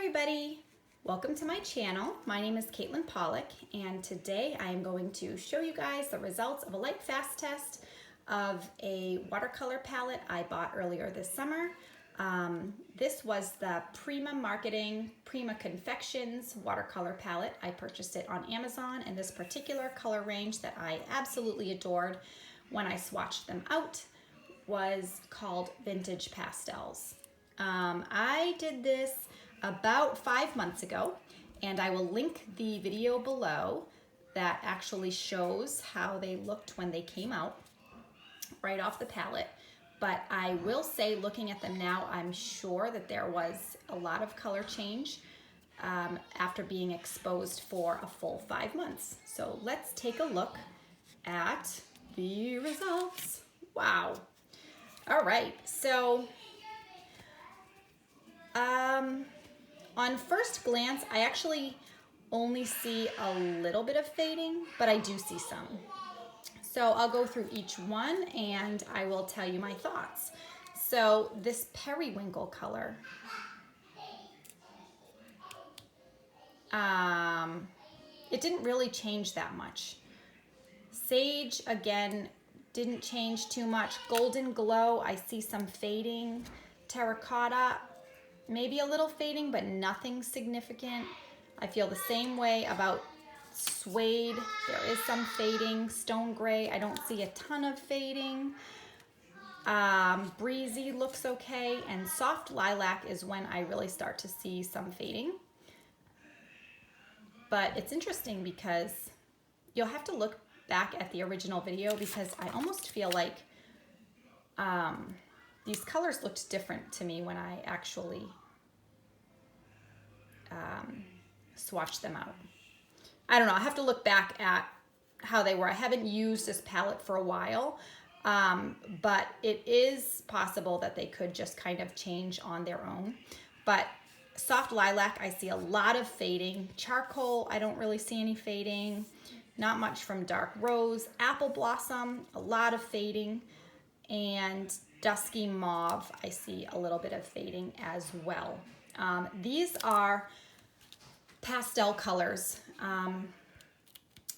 everybody, welcome to my channel. My name is Caitlin Pollock, and today I am going to show you guys the results of a light fast test of a watercolor palette I bought earlier this summer. This was the Prima Marketing Prima Confections watercolor palette. I purchased it on Amazon, and this particular color range that I absolutely adored when I swatched them out was called Vintage Patels. I did this about 5 months ago, and I will link the video below that actually shows how they looked when they came out right off the palette. But I will say, looking at them now, I'm sure that there was a lot of color change after being exposed for a full 5 months. So let's take a look at the results. Wow. All right, so on first glance, I actually only see a little bit of fading, but I do see some. So I'll go through each one and I will tell you my thoughts. So this periwinkle color, it didn't really change that much. Sage, again, didn't change too much. Golden glow, I see some fading. Terracotta, maybe a little fading, but nothing significant. I feel the same way about suede. There is some fading. Stone gray, I don't see a ton of fading. Breezy looks okay, and soft lilac is when I really start to see some fading. But it's interesting because you'll have to look back at the original video, because I almost feel like these colors looked different to me when I actually swatched them out. I don't know, I have to look back at how they were. I haven't used this palette for a while, but it is possible that they could just kind of change on their own. But soft lilac, I see a lot of fading. Charcoal, I don't really see any fading. Not much from dark rose. Apple blossom, a lot of fading. And dusky mauve, I see a little bit of fading as well. These are pastel colors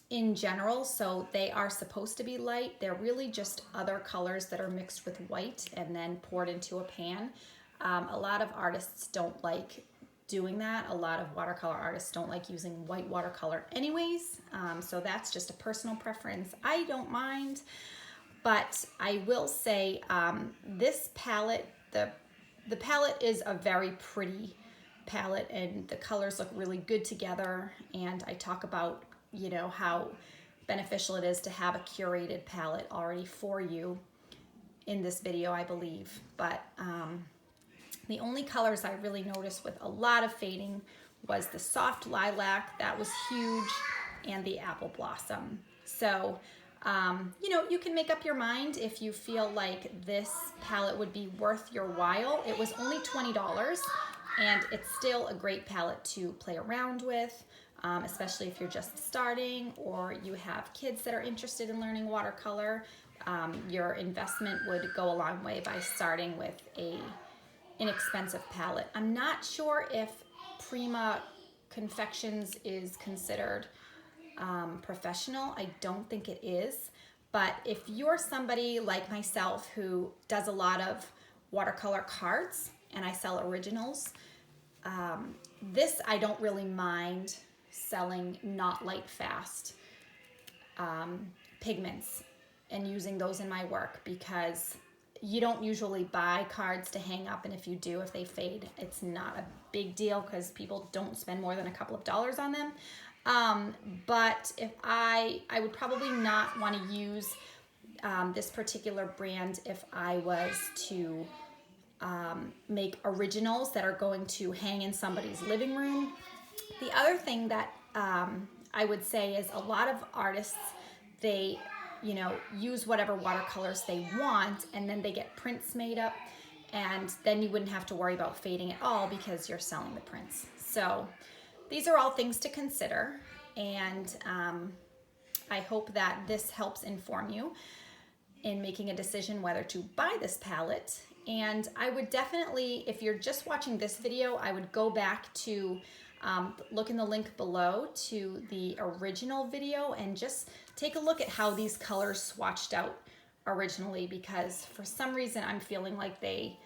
in general, so they are supposed to be light. They're really just other colors that are mixed with white and then poured into a pan. A lot of artists don't like doing that. A lot of watercolor artists don't like using white watercolor anyways, so that's just a personal preference. I don't mind, but I will say this palette, the palette is a very pretty palette, and the colors look really good together, and I talk about, you know, how beneficial it is to have a curated palette already for you in this video, I believe. But the only colors I really noticed with a lot of fading was the soft lilac, that was huge, and the apple blossom. So you know, you can make up your mind if you feel like this palette would be worth your while. It was only $20, and it's still a great palette to play around with, especially if you're just starting or you have kids that are interested in learning watercolor. Your investment would go a long way by starting with a inexpensive palette. I'm not sure if Prima Confections is considered professional. I don't think it is, but if you're somebody like myself who does a lot of watercolor cards and I sell originals, this I don't really mind selling not light fast pigments and using those in my work, because you don't usually buy cards to hang up, and if you do, if they fade, it's not a big deal because people don't spend more than a couple of dollars on them. But if I would probably not want to use this particular brand if I was to make originals that are going to hang in somebody's living room. The other thing that I would say is a lot of artists, they, you know, use whatever watercolors they want, and then they get prints made up, and then you wouldn't have to worry about fading at all because you're selling the prints. So these are all things to consider, and I hope that this helps inform you in making a decision whether to buy this palette And I would definitely, if you're just watching this video, I would go back to look in the link below to the original video and just take a look at how these colors swatched out originally, because for some reason I'm feeling like they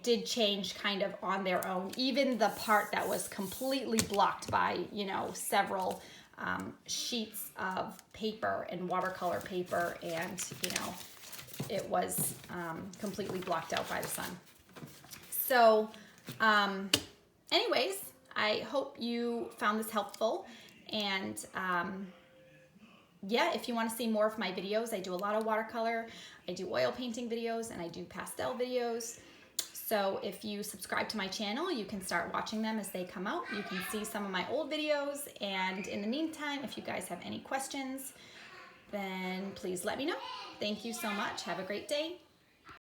did change kind of on their own. Even the part that was completely blocked by, you know, several sheets of paper and watercolor paper, and, you know, it was completely blocked out by the sun. So anyways, I hope you found this helpful, and yeah, if you want to see more of my videos, I do a lot of watercolor, I do oil painting videos, and I do pastel videos. So if you subscribe to my channel, you can start watching them as they come out. You can see some of my old videos, and in the meantime, if you guys have any questions, then please let me know. Thank you so much. Have a great day.